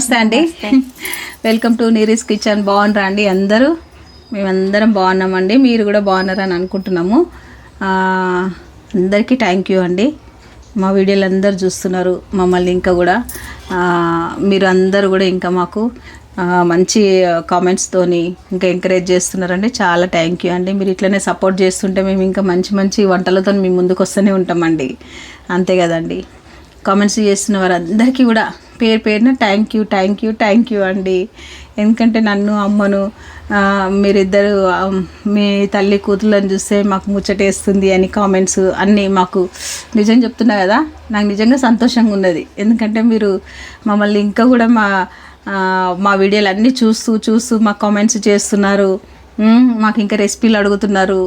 నమస్తే అండి. Welcome to Neeri's kitchen. బాగున్నారా అండి అందరూ? మేమందరం బాగున్నామండి. మీరు కూడా బాగున్నారని అనుకుంటున్నాము. అందరికీ థ్యాంక్ యూ అండి. మా వీడియోలు అందరు చూస్తున్నారు మమ్మల్ని. ఇంకా కూడా మీరు అందరూ కూడా ఇంకా మాకు మంచి కామెంట్స్తోని ఇంకా ఎంకరేజ్ చేస్తున్నారండి. చాలా థ్యాంక్ యూ అండి. మీరు ఇట్లనే సపోర్ట్ చేస్తుంటే మేము ఇంకా మంచి మంచి వంటలతో మీ ముందుకు వస్తూనే ఉంటామండి. అంతే కదండి. కామెంట్స్ చేస్తున్న వారందరికీ కూడా పేరు పేరున థ్యాంక్ యూ అండి. ఎందుకంటే నన్ను అమ్మను మీరిద్దరు మీ తల్లి కూతుర్లను చూస్తే మాకు ముచ్చటేస్తుంది అని కామెంట్స్ అన్నీ మాకు నిజం చెప్తున్నా కదా, నాకు నిజంగా సంతోషంగా ఉన్నది. ఎందుకంటే మీరు మమ్మల్ని ఇంకా కూడా మా వీడియోలు అన్నీ చూస్తూ మాకు కామెంట్స్ చేస్తున్నారు, మాకు ఇంకా రెసిపీలు అడుగుతున్నారు.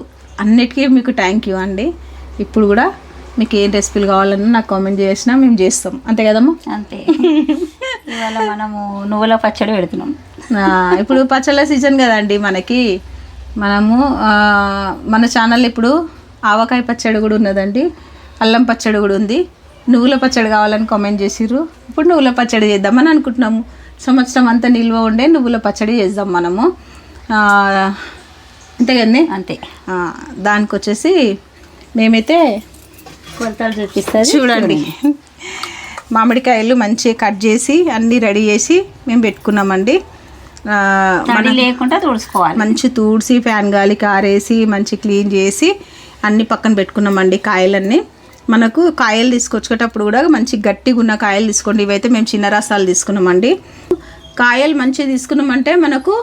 అన్నిటికీ మీకు థ్యాంక్ యూ అండి. ఇప్పుడు కూడా మీకు ఏం రెసిపీలు కావాలన్నా నాకు కామెంట్ చేసినా మేము చేస్తాం. అంతే కదమ్మా? అంతే. ఇవాళ మనము నువ్వుల పచ్చడి పెడుతున్నాం. ఇప్పుడు పచ్చళ్ళ సీజన్ కదండి మనకి. మనము మన ఛానల్ ఇప్పుడు ఆవకాయ పచ్చడి కూడా ఉన్నదండి, అల్లం పచ్చడి కూడా ఉంది. నువ్వుల పచ్చడి కావాలని కామెంట్ చేసిర్రు. ఇప్పుడు నువ్వుల పచ్చడి చేద్దామని అనుకుంటున్నాము. సంవత్సరం అంతా నిల్వ ఉండే నువ్వుల పచ్చడి చేద్దాం మనము. అంతే కదండి? అంతే. దానికి వచ్చేసి మేమైతే కొలతలు చూపిస్తారు చూడండి. మామిడికాయలు మంచిగా కట్ చేసి అన్నీ రెడీ చేసి మేము పెట్టుకున్నామండి. లేకుండా తుడుచుకోవాలి. మంచి తుడిసి ఫ్యాన్ గాలికి ఆరేసి మంచి క్లీన్ చేసి అన్నీ పక్కన పెట్టుకున్నామండి. కాయలన్నీ మనకు కాయలు తీసుకొచ్చేటప్పుడు కూడా మంచి గట్టిగా ఉన్న కాయలు తీసుకోండి. ఇవైతే మేము చిన్న రసాలు తీసుకున్నామండి. కాయలు మంచిగా తీసుకున్నామంటే మనకు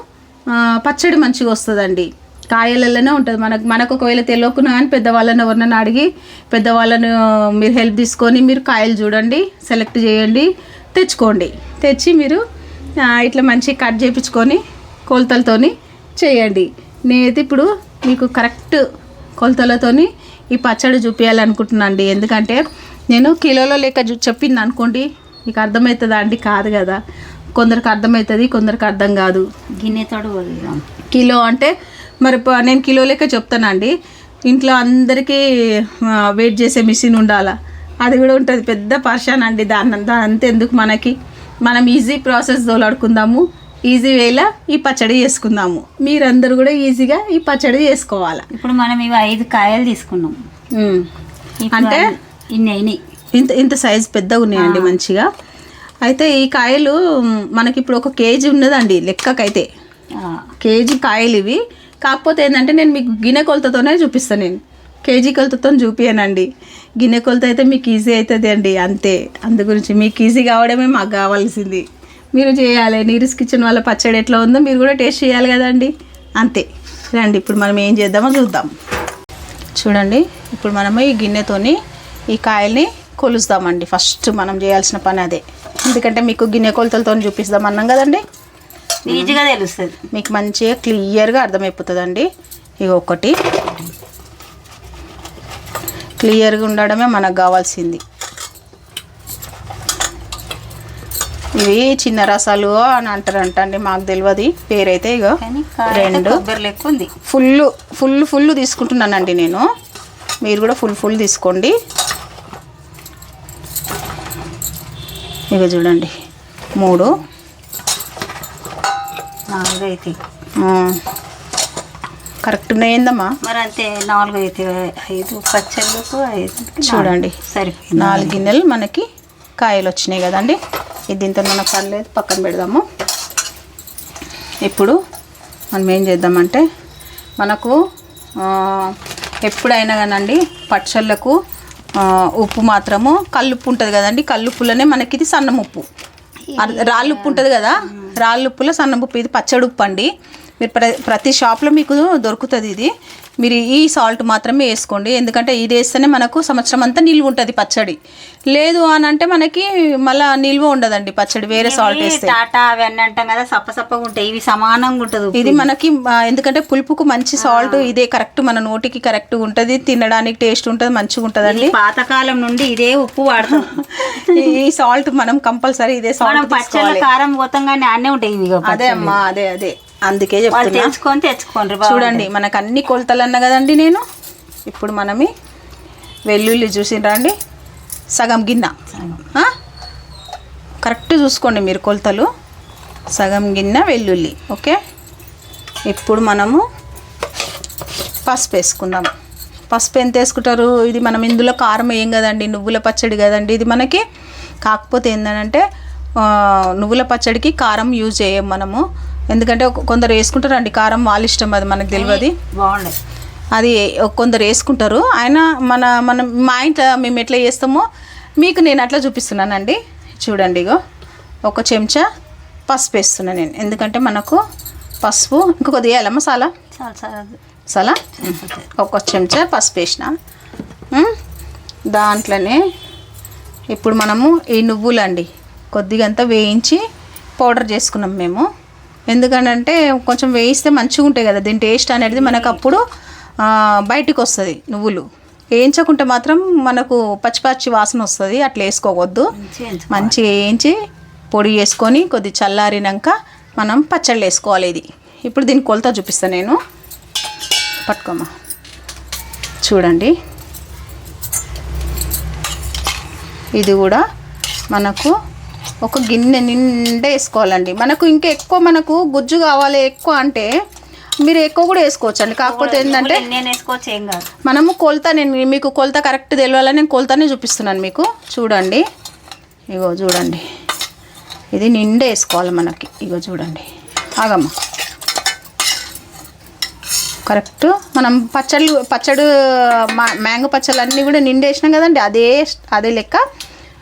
పచ్చడి మంచిగా వస్తుందండి. కాయలలోనే ఉంటుంది. మనకు ఒకవేళ తెలియకున్నా కానీ పెద్దవాళ్ళని ఎవరినైనా అడిగి పెద్దవాళ్ళను మీరు హెల్ప్ తీసుకొని మీరు కాయలు చూడండి, సెలెక్ట్ చేయండి, తెచ్చుకోండి. తెచ్చి మీరు ఇట్లా మంచిగా కట్ చేయించుకొని కొలతలతోని చేయండి. నేనైతే ఇప్పుడు మీకు కరెక్ట్ కొలతలతోని ఈ పచ్చడి చూపించాలనుకుంటున్నాను అండి. ఎందుకంటే నేను కిలోలో లెక్క చెప్పింది అనుకోండి, మీకు అర్థమవుతుందా అండి? కాదు కదా. కొందరికి అర్థమవుతుంది, కొందరికి అర్థం కాదు. గిన్నెతోడు కిలో అంటే మరి నేను కిలో లెక్క చెప్తానండి. ఇంట్లో అందరికీ వెయిట్ చేసే మిషన్ ఉండాలా, అది కూడా ఉంటుంది. పెద్ద పర్షాన్ అండి. దాన్నంతా అంతెందుకు మనకి. మనం ఈజీ ప్రాసెస్ తోలాడుకుందాము, ఈజీ వేలా ఈ పచ్చడి చేసుకుందాము. మీరందరూ కూడా ఈజీగా ఈ పచ్చడి చేసుకోవాలి. ఇప్పుడు మనం ఇవి 5 కాయలు తీసుకున్నాం. అంటే ఇన్ని ఇంత సైజు పెద్దగా ఉన్నాయండి మంచిగా. అయితే ఈ కాయలు మనకి ఇప్పుడు 1 కేజీ ఉన్నదండి లెక్కకైతే. కేజీ కాయలు ఇవి. కాకపోతే ఏంటంటే నేను మీకు గిన్నె కొలతతోనే చూపిస్తాను. నేను కేజీ కొలతతో చూపించానండి. గిన్నె కొలత అయితే మీకు ఈజీ అవుతుంది అండి. అంతే. అందు గురించి మీకు ఈజీ కావడమే మాకు కావాల్సింది. మీరు చేయాలి. నీరీస్ కిచెన్ వాళ్ళ పచ్చడి ఎట్లా ఉందో మీరు కూడా టేస్ట్ చేయాలి కదండి. అంతే. రండి ఇప్పుడు మనం ఏం చేద్దామో చూద్దాం. చూడండి, ఇప్పుడు మనము ఈ గిన్నెతోని ఈ కాయల్ని కొలుస్తామండి. ఫస్ట్ మనం చేయాల్సిన పని అదే. ఎందుకంటే మీకు గిన్నె కొలతలతో చూపిస్తాం అన్నాం కదండి. ఈజీగా తెలుస్తుంది, మీకు మంచిగా క్లియర్గా అర్థమైపోతుందండి. ఇక ఒకటి క్లియర్గా ఉండడమే మనకు కావాల్సింది. ఇవి చిన్న రసాలు అని అంటారంట అండి, మాకు తెలియదు పేరైతే. ఇక 2 ఫుల్ తీసుకుంటున్నానండి నేను. మీరు కూడా ఫుల్ తీసుకోండి. ఇక చూడండి 3 4 అయితే కరెక్ట్ ఉన్నాయిందమ్మా. మరి అంతే 4 అయితే 5 పచ్చళ్ళకు 5 చూడండి సరిపోయింది. 4 గిన్నెలు మనకి కాయలు వచ్చినాయి కదండి. ఇది దీంతో మనకు పర్లేదు, పక్కన పెడదాము. ఇప్పుడు మనం ఏం చేద్దామంటే మనకు ఎప్పుడైనా కానండి పచ్చళ్ళకు ఉప్పు మాత్రము కల్లుప్పు ఉంటుంది కదండి. కల్లుప్పులోనే మనకి ఇది సన్నం ఉప్పు, రాళ్ళుప్పు ఉంటుంది కదా, రాళ్ళుప్పులో సన్నం ఉప్పు. ఇది పచ్చడి ఉప్పు అండి. మీరు ప్రతి షాప్లో మీకు దొరుకుతుంది ఇది. మీరు ఈ సాల్ట్ మాత్రమే వేసుకోండి. ఎందుకంటే ఇది వేస్తేనే మనకు సంవత్సరం అంతా నిల్వ ఉంటుంది పచ్చడి. లేదు అని అంటే మనకి మళ్ళీ నిల్వ ఉండదండి పచ్చడి వేరే సాల్ట్ వేస్తే. టాటా అవన్నీ అంటాం కదా, సప్పసప్పగా ఉంటాయి. ఇవి సమానంగా ఉంటుంది. ఇది మనకి ఎందుకంటే పులుపుకు మంచి సాల్ట్ ఇదే కరెక్ట్, మన నోటికి కరెక్ట్గా ఉంటుంది, తినడానికి టేస్ట్ ఉంటుంది, మంచిగా ఉంటుందండి. పాతకాలం నుండి ఇదే ఉప్పు వాడతాం. ఈ సాల్ట్ మనం కంపల్సరీ ఇదే సాల్ట్. పచ్చళ్ళ కారం పోతంగానే అన్నీ ఉంటాయి. అదే అమ్మా, అదే అందుకే తెచ్చుకోండి. చూడండి మనకు అన్ని కొలతలు అన్నా కదండి నేను. ఇప్పుడు మనమి వెల్లుల్లి చూసిండ్రా అండి, సగం గిన్నె కరెక్ట్ చూసుకోండి మీరు కొలతలు. సగం గిన్నె వెల్లుల్లి. ఓకే, ఇప్పుడు మనము పసుపు వేసుకుందాం. పసుపు ఎంత వేసుకుంటారు? ఇది మనం ఇందులో కారం వేయం కదండి, నువ్వుల పచ్చడి కదండి ఇది మనకి. కాకపోతే ఏంటంటే నువ్వుల పచ్చడికి కారం యూజ్ చేయం మనము, ఎందుకంటే కొందరు వేసుకుంటారు అండి కారం, వాళ్ళ ఇష్టం, అది మనకు తెలియదు. బాగుండే అది కొందరు వేసుకుంటారు. ఆయన మనం మా ఇంట్లో మేము ఎట్లా చేస్తామో మీకు నేను అట్లా చూపిస్తున్నానండి. చూడండి, ఇగో ఒక చెంచా పసుపు వేస్తున్నాను నేను, ఎందుకంటే మనకు పసుపు ఇంకా కొద్దిగా వేయాలా మసాలా మసాలా ఒక చెంచా పసుపు వేసిన. దాంట్లోనే ఇప్పుడు మనము ఈ నువ్వులండి కొద్దిగా అంతా వేయించి పౌడర్ చేసుకున్నాం మేము. ఎందుకంటే కొంచెం వేయిస్తే మంచిగా ఉంటాయి కదా, దీని టేస్ట్ అనేది మనకు అప్పుడు బయటికి వస్తుంది. నువ్వులు వేయించకుంటే మాత్రం మనకు పచ్చి పచ్చి వాసన వస్తుంది, అట్లా వేసుకోవద్దు. మంచిగా వేయించి పొడి వేసుకొని కొద్ది చల్లారినాక మనం పచ్చళ్ళు వేసుకోవాలి. ఇది ఇప్పుడు దీని కొలత చూపిస్తాను నేను, పట్టుకోమా. చూడండి, ఇది కూడా మనకు ఒక గిన్నె నిండా వేసుకోవాలండి. మనకు ఇంకా ఎక్కువ మనకు గుజ్జు కావాలి ఎక్కువ అంటే మీరు ఎక్కువ కూడా వేసుకోవచ్చు అండి. కాకపోతే ఏంటంటే మనము కొలత, నేను మీకు కొలత కరెక్ట్ తెలియాలని నేను కొలతనే చూపిస్తున్నాను మీకు. చూడండి, ఇగో చూడండి, ఇది నిండా వేసుకోవాలి మనకి. ఇగో చూడండి, ఆగమ్మ, కరెక్ట్. మనం పచ్చడి మ్యాంగో పచ్చళ్ళు అన్నీ కూడా నిండా వేసినాం కదండి, అదే లెక్క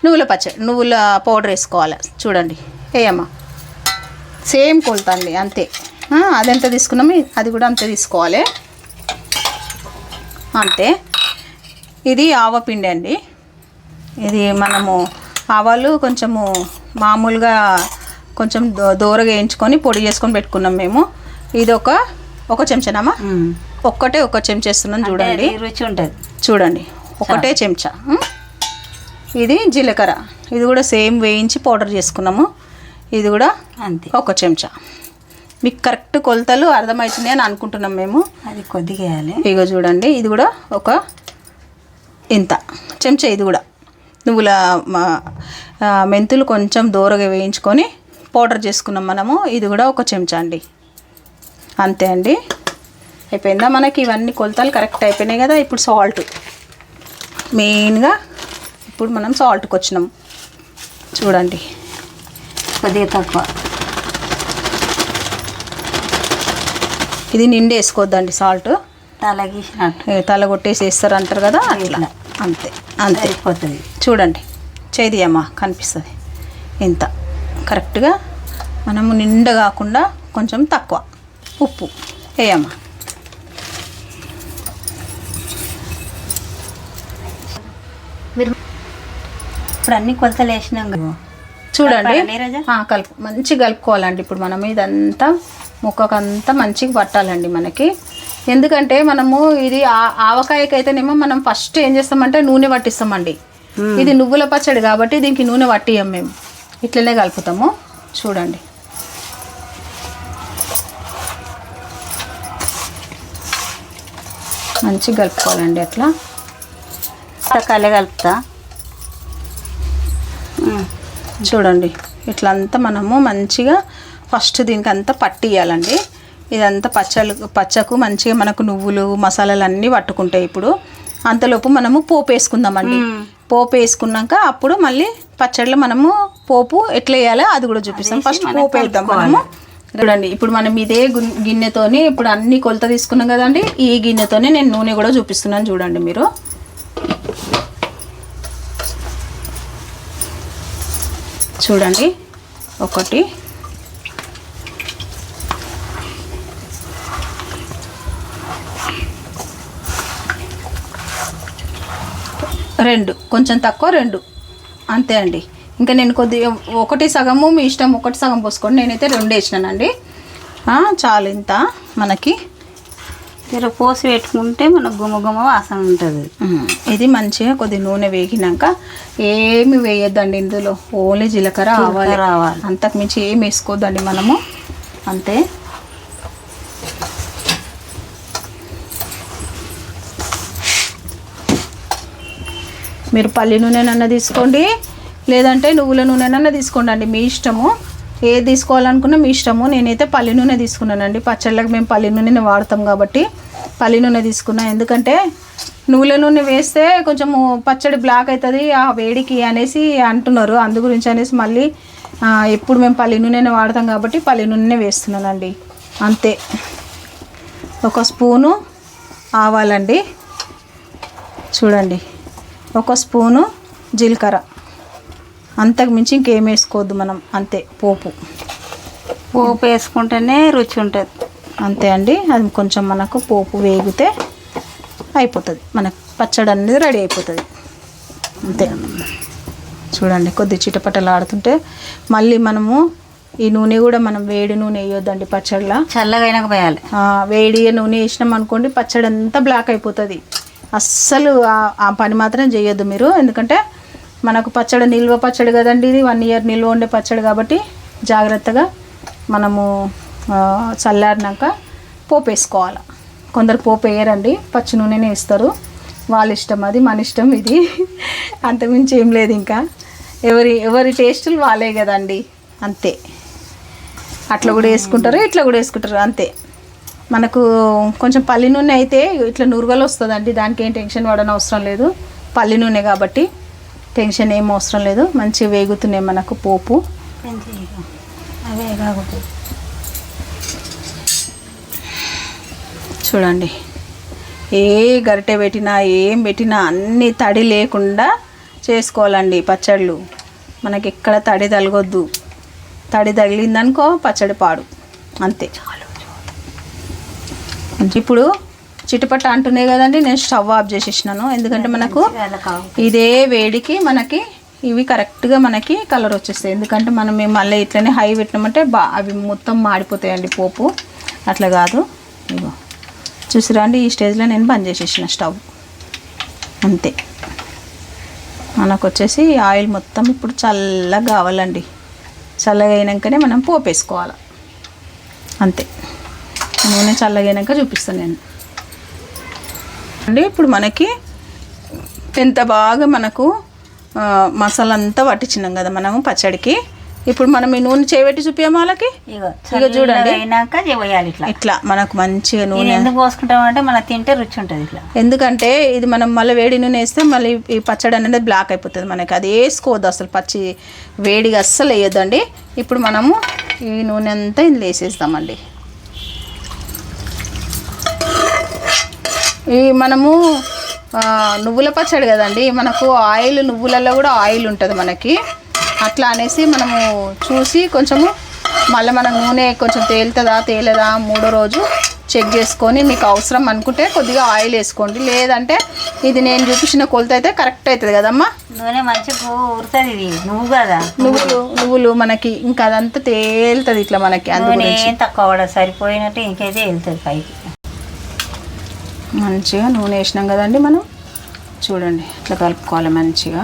నువ్వుల పౌడర్ వేసుకోవాలి. చూడండి, వేయమ్మా, సేమ్ కొలత అండి, అంతే. అది ఎంత తీసుకున్నాము అది కూడా అంతే తీసుకోవాలి, అంతే. ఇది ఆవపిండి అండి. ఇది మనము ఆవాలు కొంచెము మామూలుగా కొంచెం దూరగా వేయించుకొని పొడి చేసుకొని పెట్టుకున్నాం మేము. ఇది ఒక చెంచానమ్మా, ఒక చెంచా వేస్తున్నాం. చూడండి, రుచి ఉంటుంది. చూడండి, ఒకటే చెంచా. ఇది జీలకర్ర, ఇది కూడా సేమ్ వేయించి పౌడర్ చేసుకున్నాము. ఇది కూడా అంతే, ఒక చెంచా. మీకు కరెక్ట్ కొలతలు అర్థమవుతుంది అని అనుకుంటున్నాం మేము. అది కొద్దిగా వేయాలి. ఇగో చూడండి, ఇది కూడా ఒక ఇంత చెంచా. ఇది కూడా నువ్వుల మెంతులు కొంచెం దూరగా వేయించుకొని పౌడర్ చేసుకున్నాం మనము. ఇది కూడా ఒక చెంచా అండి, అంతే అండి. అయిపోయిందా మనకి? ఇవన్నీ కొలతలు కరెక్ట్ అయిపోయినాయి కదా. ఇప్పుడు సాల్ట్ మెయిన్గా, ఇప్పుడు మనం సాల్ట్కి వచ్చినాం. చూడండి, కొద్దిగా తక్కువ. ఇది నిండి వేసుకోవద్దండి సాల్ట్, తల కొట్టేసి వేస్తారు అంటారు కదా, అట్లా. అంతే అంతే అయిపోతుంది. చూడండి, చేది అమ్మా కనిపిస్తుంది ఇంత కరెక్ట్గా. మనము నిండా కాకుండా కొంచెం తక్కువ ఉప్పు వేయమ్మా. ఇప్పుడు అన్ని కొలతలు వేసినాం కదా, చూడండి, కలుపు మంచిగా కలుపుకోవాలండి. ఇప్పుడు మనం ఇదంతా ముక్కకంతా మంచిగా పట్టాలండి మనకి. ఎందుకంటే మనము ఇది ఆవకాయకి అయితేనేమో మనం ఫస్ట్ ఏం చేస్తామంటే నూనె పట్టిస్తామండి. ఇది నువ్వుల పచ్చడి కాబట్టి దీనికి నూనె పట్టియం మేము, ఇట్లనే కలుపుతాము. చూడండి, మంచిగా కలుపుకోవాలండి. అట్లా తక్కువ కలుపుతా. చూడండి, ఇట్లా అంతా మనము మంచిగా ఫస్ట్ దీనికి అంతా పట్టియాలండి. ఇదంతా పచ్చకు మంచిగా మనకు నువ్వులు మసాలాలు అన్నీ పట్టుకుంటాయి. ఇప్పుడు అంతలోపు మనము పోపు వేసుకుందామండి. పోపు వేసుకున్నాక అప్పుడు మళ్ళీ పచ్చడిలో మనము పోపు ఎట్లా వేయాలో అది కూడా చూపిస్తాం. ఫస్ట్ పోపు వేద్దాం మనము. చూడండి, ఇప్పుడు మనం ఇదే గిన్నెతోని ఇప్పుడు అన్ని కొలత తీసుకున్నాం కదండి, ఈ గిన్నెతోనే నేను నూనె కూడా చూపిస్తున్నాను. చూడండి, మీరు చూడండి, 1 2, కొంచెం తక్కువ 2, అంతే అండి. ఇంకా నేను కొద్దిగా 1 సగము మీ ఇష్టం, 1 సగం పోసుకోండి. నేనైతే 2 వేసినానండి, చాలు. ఇంత మనకి పోసి పెట్టుకుంటే మనకు గుమగుమ వాసన ఉంటుంది. ఇది మంచిగా కొద్ది నూనె వేగినాక ఏమి వేయొద్దండి ఇందులో, ఓన్లీ జీలకర్ర ఆవాలి. అంతకు మించి ఏమి వేసుకోవద్దండి మనము, అంతే. మీరు పల్లి నూనెనన్నా తీసుకోండి, లేదంటే నువ్వుల నూనెనన్నా తీసుకోండి అండి, మీ ఇష్టము. ఏది తీసుకోవాలనుకున్నా మీ ఇష్టము. నేనైతే పల్లి నూనె తీసుకున్నానండి. పచ్చళ్ళకి మేము పల్లి నూనెని వాడతాం కాబట్టి పల్లి నూనె తీసుకున్నా. ఎందుకంటే నువ్వుల నూనె వేస్తే కొంచెము పచ్చడి బ్లాక్ అవుతుంది ఆ వేడికి అనేసి అంటున్నారు. అందు గురించి అనేసి మళ్ళీ ఎప్పుడు మేము పల్లి నూనెనే వాడతాం కాబట్టి పల్లి నూనెనే వేస్తున్నానండి. అంతే. ఒక స్పూను ఆవాలండి, చూడండి, ఒక స్పూను జీలకర్ర, అంతకు మించి ఇంకేం వేసుకోవద్దు మనం. అంతే. పోపు వేసుకుంటేనే రుచి ఉంటుంది. అంతే అండి. అది కొంచెం మనకు పోపు వేగితే అయిపోతుంది, మనకు పచ్చడి అనేది రెడీ అయిపోతుంది. అంతే. చూడండి కొద్ది చిటపటలాడుతుంటే మళ్ళీ మనము ఈ నూనె కూడా మనం వేడి నూనె వేయొద్దండి పచ్చడిలా. చల్లగా అయినాక పోయాలి. వేడి నూనె వేసినాం అనుకోండి పచ్చడి అంతా బ్లాక్ అయిపోతుంది. అస్సలు ఆ పని మాత్రం చేయొద్దు మీరు. ఎందుకంటే మనకు పచ్చడి నిల్వ పచ్చడి కదండి, ఇది 1 year నిల్వ ఉండే పచ్చడి కాబట్టి జాగ్రత్తగా మనము చల్లారినాక పోపు వేసుకోవాలి. కొందరు పోపు వేయరండి, పచ్చి నూనెనే వేస్తారు. వాళ్ళ ఇష్టం, అది మన ఇష్టం ఇది. అంతకుమించి ఏం లేదు. ఇంకా ఎవరి టేస్టులు వాళ్ళే కదండి. అంతే. అట్లా కూడా వేసుకుంటారు, ఇట్లా కూడా వేసుకుంటారు. అంతే. మనకు కొంచెం పల్లి నూనె అయితే ఇట్లా నురగలు వస్తుందండి. దానికి ఏం టెన్షన్ పడని అవసరం లేదు. పల్లి నూనె కాబట్టి టెన్షన్ ఏం అవసరం లేదు. మంచిగా వేగుతున్నాయి మనకు పోపు. అవే కాకపోతే చూడండి, ఏ గరిటె పెట్టినా ఏం పెట్టినా అన్నీ తడి లేకుండా చేసుకోవాలండి పచ్చళ్ళు. మనకి ఎక్కడ తడి తగలొద్దు. తడి తగిలిందనుకో పచ్చడి పాడు. అంతే. ఇప్పుడు చిటపట అంటున్నాయి కదండి, నేను స్టవ్ ఆఫ్ చేసేసినాను. ఎందుకంటే మనకు ఇదే వేడికి మనకి ఇవి కరెక్ట్గా మనకి కలర్ వచ్చేస్తాయి. ఎందుకంటే మనం మేము మళ్ళీ ఇట్లనే హై పెట్టినామంటే అవి మొత్తం మాడిపోతాయండి పోపు. అట్లా కాదు. ఇగో చూసిరా అండి, ఈ స్టేజ్లో నేను బంద్ చేసేసిన స్టవ్. అంతే. మనకు వచ్చేసి ఆయిల్ మొత్తం ఇప్పుడు చల్లగా కావాలండి. చల్లగా అయినాకనే మనం పోపు వేసుకోవాలి. అంతే. నూనె చల్లగా అయినాక చూపిస్తాను నేను అండి. ఇప్పుడు మనకి ఎంత బాగా మనకు మసాలా అంతా పట్టించినాం కదా మనము పచ్చడికి. ఇప్పుడు మనం ఈ నూనె చేయబెట్టి చూపించాము వాళ్ళకి. ఇక చూడండి, అయినాక చేయాలి ఇట్లా. ఇట్లా మనకు మంచిగా నూనె ఎందుకు పోసుకుంటామంటే మనం తింటే రుచి ఉంటుంది ఇట్లా. ఎందుకంటే ఇది మనం మళ్ళీ వేడి నూనె వేస్తే మళ్ళీ ఈ పచ్చడి అనేది బ్లాక్ అయిపోతుంది మనకి. అది వేసుకోవద్దు అసలు, పచ్చి వేడిగా అస్సలు వేయొద్దండి. ఇప్పుడు మనము ఈ నూనె అంతా ఇందులో వేసేస్తామండి. ఈ మనము నువ్వుల పచ్చడి కదండి, మనకు ఆయిల్ నువ్వులలో కూడా ఆయిల్ ఉంటుంది మనకి. అట్లా అనేసి మనము చూసి కొంచెము మళ్ళీ మనం నూనె కొంచెం తేలదా మూడో రోజు చెక్ చేసుకొని మీకు అవసరం అనుకుంటే కొద్దిగా ఆయిల్ వేసుకోండి. లేదంటే ఇది నేను చూపించిన కొలత అయితే కరెక్ట్ అవుతుంది కదమ్మా. నూనె మంచిగా ఊరుతుంది. ఇది నువ్వు కదా, నువ్వులు మనకి ఇంకా అదంతా తేలుతుంది ఇట్లా మనకి. అందులో తక్కువ కూడా సరిపోయినట్టు ఇంకైతే వెళ్తుంది పైకి. మంచిగా నూనె వేసినాం కదండి మనం. చూడండి ఇట్లా కలుపుకోవాలి మంచిగా.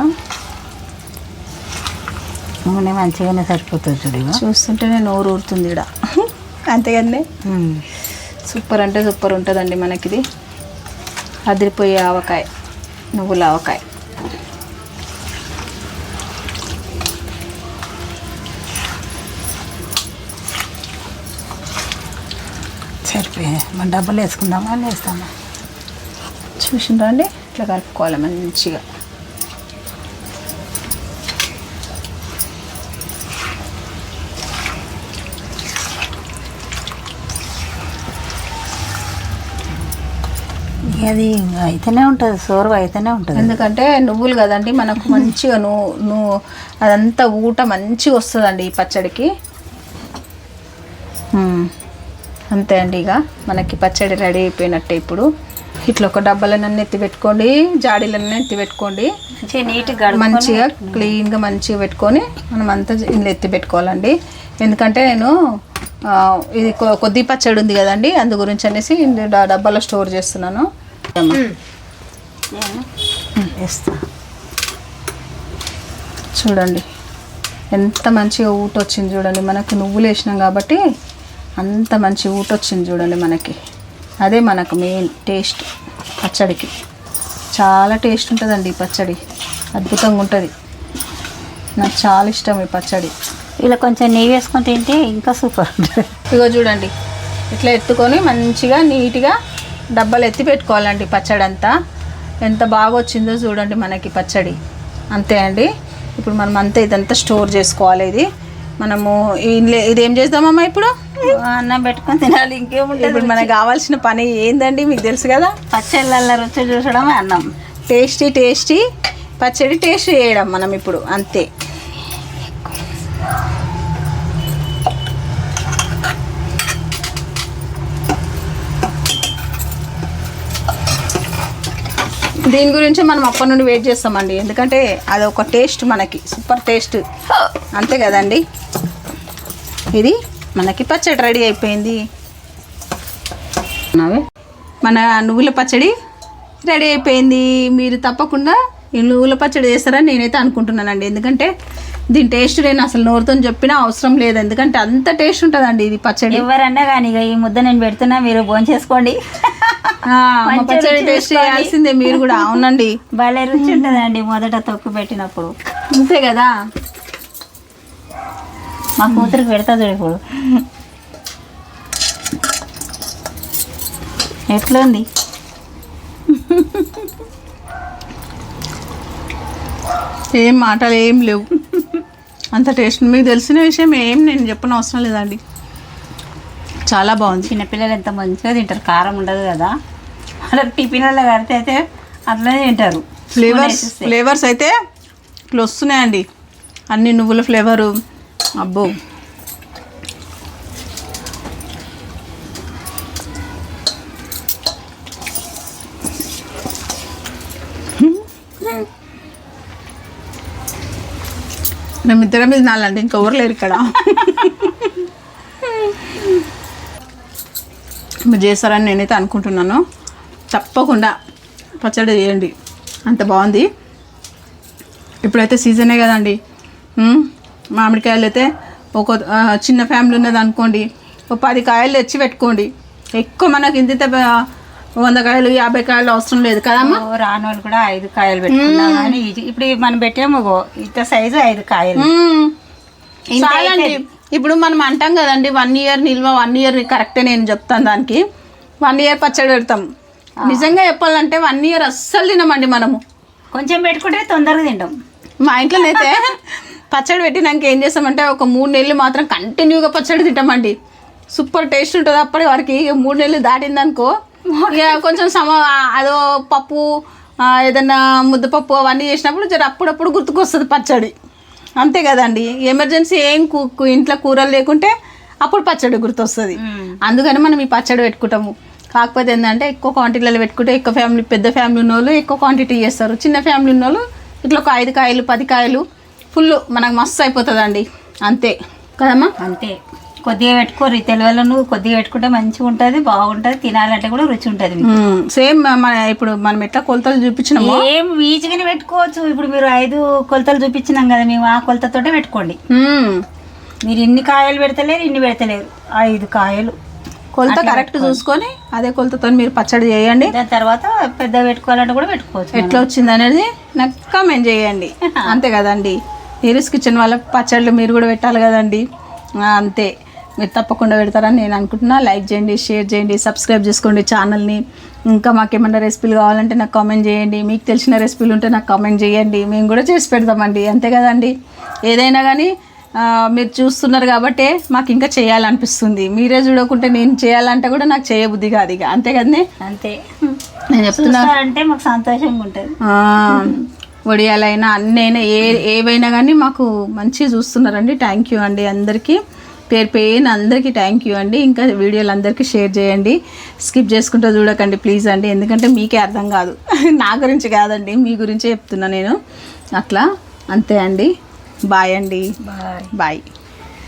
నూనె మంచిగానే సరిపోతుంది. చూడు, చూస్తుంటేనే నోరు ఊరుతుంది ఇక్కడ. అంతే కదండి. సూపర్ అంటే సూపర్ ఉంటుందండి మనకిది. అదిరిపోయే ఆవకాయ, నువ్వుల ఆవకాయ. సరిపోయాయి. మన డబ్బులు వేసుకుందామా వేస్తామా చూసిండ్రా అండి. ఇట్లా కలుపుకోవాలి మంచిగా. అది అయితేనే ఉంటుంది, సోర్వ అయితేనే ఉంటుంది. ఎందుకంటే నువ్వులు కదండి మనకు మంచిగా నువ్వు అదంతా ఊట మంచిగా వస్తుందండి ఈ పచ్చడికి. అంతే అండి. ఇక మనకి పచ్చడి రెడీ అయిపోయినట్టే. ఇప్పుడు ఇట్లా ఒక డబ్బాలన్నీ ఎత్తి పెట్టుకోండి, జాడీలన్నీ ఎత్తి పెట్టుకోండి. మంచిగా క్లీన్గా మంచిగా పెట్టుకొని మనం అంతా ఇందులో ఎత్తి పెట్టుకోవాలండి. ఎందుకంటే నేను ఇది కొద్ది పచ్చడి ఉంది కదండి, అందు గురించి అనేసి డబ్బాలో స్టోర్ చేస్తున్నాను. చూడండి ఎంత మంచిగా ఊట వచ్చింది చూడండి. మనకు నువ్వులు వేసినాం కాబట్టి అంత మంచి ఊట వచ్చింది చూడండి మనకి. అదే మనకు మెయిన్ టేస్ట్ పచ్చడికి. చాలా టేస్ట్ ఉంటుందండి ఈ పచ్చడి, అద్భుతంగా ఉంటుంది. నాకు చాలా ఇష్టం ఈ పచ్చడి. ఇలా కొంచెం నెయ్యి వేసుకొని తింటే ఇంకా సూపర్ ఉంటుంది. ఇగో చూడండి, ఇట్లా ఎత్తుకొని మంచిగా నీట్గా డబ్బాలు ఎత్తి పెట్టుకోవాలండి. పచ్చడి అంతా ఎంత బాగా వచ్చిందో చూడండి మనకి పచ్చడి. అంతే అండి. ఇప్పుడు మనం అంతా ఇదంతా స్టోర్ చేసుకోవాలి. ఇది మనము ఇదేం చేద్దామమ్మా ఇప్పుడు? అన్నం పెట్టుకొని తినాలి, ఇంకేముంటుంది. ఇప్పుడు మనకు కావాల్సిన పని ఏందండి, మీకు తెలుసు కదా, పచ్చళ్ళ రుచి చూసడమే అన్నం. టేస్టీ పచ్చడి టేస్ట్ చేయడం మనం ఇప్పుడు. అంతే. దీని గురించి మనం అప్పటి నుండి వెయిట్ చేస్తామండి, ఎందుకంటే అది ఒక టేస్ట్ మనకి సూపర్ టేస్ట్. అంతే కదండి. ఇది మనకి పచ్చడి రెడీ అయిపోయింది. మన నువ్వుల పచ్చడి రెడీ అయిపోయింది. మీరు తప్పకుండా ఈ నువ్వుల పచ్చడి చేస్తారని నేనైతే అనుకుంటున్నానండి. ఎందుకంటే దీని టేస్ట్ నేను అసలు నోరుతో చెప్పినా అవసరం లేదు, ఎందుకంటే అంత టేస్ట్ ఉంటుందండి ఇది పచ్చడి. ఎవరన్నా కానీ ఇక ఈ ముద్ద నేను పెడుతున్నా, మీరు భోంచేసుకోండి. పచ్చడి టేస్ట్ చేయాల్సిందే మీరు కూడా. అవునండి, భలే రుచి ఉంటుందండి మొదట తొక్కు పెట్టినప్పుడు. అంతే కదా. మా కూతురికి పెడతా చూడు ఇప్పుడు. ఎట్లుంది? ఏం మాటలు ఏం లేవు, అంత టేస్ట్. మీకు తెలిసిన విషయం ఏం నేను చెప్పిన అవసరం లేదండి, చాలా బాగుంది. చిన్నపిల్లలు ఎంత మంచిగా తింటారు, కారం ఉండదు కదా. వాళ్ళకి టిఫిన్లలో కడితే అయితే అట్లనే తింటారు. ఫ్లేవర్స్ అయితే ఇట్లా వస్తున్నాయండి, అన్ని నువ్వుల ఫ్లేవరు. అబ్బో, మేమిద్దరం మీద నాలండి, ఇంకెవరు లేరు ఇక్కడ. మీరు చేస్తారని నేనైతే అనుకుంటున్నాను. తప్పకుండా పచ్చడి చేయండి, అంత బాగుంది. ఇప్పుడైతే సీజనే కదండి. మామిడికాయలు అయితే ఒక చిన్న ఫ్యామిలీ ఉన్నది అనుకోండి, ఒక 10 కాయలు తెచ్చి పెట్టుకోండి. ఎక్కువ మనకి ఇంత 100 కాయలు 50 కాయలు అవసరం లేదు కదమ్మా. రాని వాళ్ళు కూడా 5 కాయలు పెట్టుకున్నా కానీ ఇప్పుడు మనం పెట్టాము ఇంత సైజు 5 కాయలు చాలండి. ఇప్పుడు మనం అంటాం కదండి 1 ఇయర్ నిల్వ, 1 ఇయర్ కరెక్టే. నేను చెప్తాను దానికి 1 ఇయర్ పచ్చడి పెడతాం. నిజంగా చెప్పాలంటే 1 ఇయర్ అస్సలు తినమండి మనము. కొంచెం పెట్టుకుంటే తొందరగా తింటాం. మా ఇంట్లోనైతే పచ్చడి పెట్టినాక ఏం చేస్తామంటే ఒక 3 నెలలు మాత్రం కంటిన్యూగా పచ్చడి తింటామండి. సూపర్ టేస్ట్ ఉంటుంది. అప్పటి వరకు 3 నెలలు దాటిందనుకో ఇక కొంచెం అదో పప్పు ఏదన్నా ముద్దపప్పు అవన్నీ చేసినప్పుడు జర అప్పుడప్పుడు గుర్తుకొస్తుంది పచ్చడి. అంతే కదండి. ఎమర్జెన్సీ ఏం ఇంట్లో కూరలు లేకుంటే అప్పుడు పచ్చడి గుర్తొస్తుంది. అందుకని మనం ఈ పచ్చడి పెట్టుకుంటాము. కాకపోతే ఏంటంటే ఎక్కువ క్వాంటిటీలో పెట్టుకుంటే ఎక్కువ ఫ్యామిలీ, పెద్ద ఫ్యామిలీ ఉన్న వాళ్ళు ఎక్కువ క్వాంటిటీ చేస్తారు. చిన్న ఫ్యామిలీ ఉన్న వాళ్ళు ఇట్లా ఒక 5 కాయలు 10 కాయలు ఫుల్ మనకు మస్తు అయిపోతుందండి. అంతే కదమ్మా. అంతే, కొద్దిగా పెట్టుకోరు. తెలవలను కొద్దిగా పెట్టుకుంటే మంచిగా ఉంటుంది, బాగుంటుంది, తినాలంటే కూడా రుచి ఉంటుంది. సేమ్ మన ఇప్పుడు మనం ఎట్లా కొలతలు చూపించినాము ఏం ఈజీగానే పెట్టుకోవచ్చు. ఇప్పుడు మీరు 5 కొలతలు చూపించినాం కదా, మేము ఆ కొలతతోటే పెట్టుకోండి. మీరు ఇన్ని కాయలు పెడతలేరు, ఇన్ని పెడతలేరు, 5 కాయలు కొలత కరెక్ట్ చూసుకొని అదే కొలతతో మీరు పచ్చడి చేయండి. దాని తర్వాత పెద్దగా పెట్టుకోవాలంటే కూడా పెట్టుకోవచ్చు. ఎట్లా వచ్చింది అనేది నాకు కామెంట్ చేయండి. అంతే కదండి. నీరస్ కిచెన్ వాళ్ళ పచ్చళ్ళు మీరు కూడా పెట్టాలి కదండి. అంతే, మీరు తప్పకుండా పెడతారని నేను అనుకుంటున్నా. లైక్ చేయండి, షేర్ చేయండి, సబ్స్క్రైబ్ చేసుకోండి ఛానల్ని. ఇంకా మాకేమన్నా రెసిపీలు కావాలంటే నాకు కామెంట్ చేయండి. మీకు తెలిసిన రెసిపీలు ఉంటే నాకు కామెంట్ చేయండి, మేము కూడా చేసి పెడతామండి. అంతే కదండి. ఏదైనా కానీ మీరు చూస్తున్నారు కాబట్టి మాకు ఇంకా చేయాలనిపిస్తుంది. మీరే చూడకుంటే నేను చేయాలంటే కూడా నాకు చేయబుద్ధి కాదు ఇక. అంతే కదండి. అంతే నేను చెప్తున్నా అంటే మాకు సంతోషంగా ఉంటుంది. వడియాలైనా అన్నైనా ఏవైనా కానీ మాకు మంచిగా చూస్తున్నారండి. థ్యాంక్ యూ అండి అందరికీ, పేరు అందరికీ థ్యాంక్ యూ అండి. ఇంకా వీడియోలు అందరికీ షేర్ చేయండి, స్కిప్ చేసుకుంటూ చూడకండి ప్లీజ్ అండి. ఎందుకంటే మీకే అర్థం కాదు, నా గురించి కాదండి, మీ గురించే చెప్తున్నా నేను. అట్లా అంతే అండి. బాయ్ అండి. బాయ్. బాయ్.